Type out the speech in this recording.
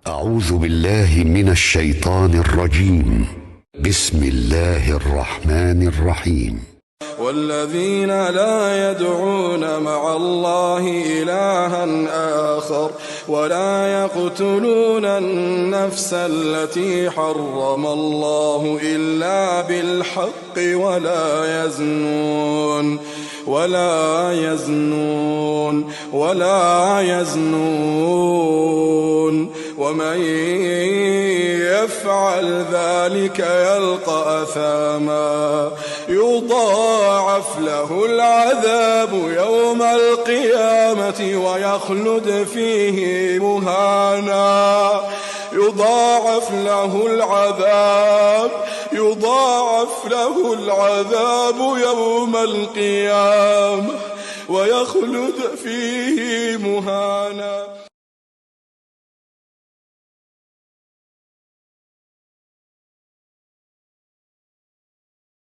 أعوذ بالله من الشيطان الرجيم. بسم الله الرحمن الرحيم. والذين لا يدعون مع الله إلها آخر ولا يقتلون النفس التي حرم الله إلا بالحق ولا يزنون ومن يفعل ذلك يلقى أثاما يضاعف له العذاب يوم القيامة ويخلد فيه مهانا يضاعف له العذاب يوم القيامة ويخلد فيه مهانا.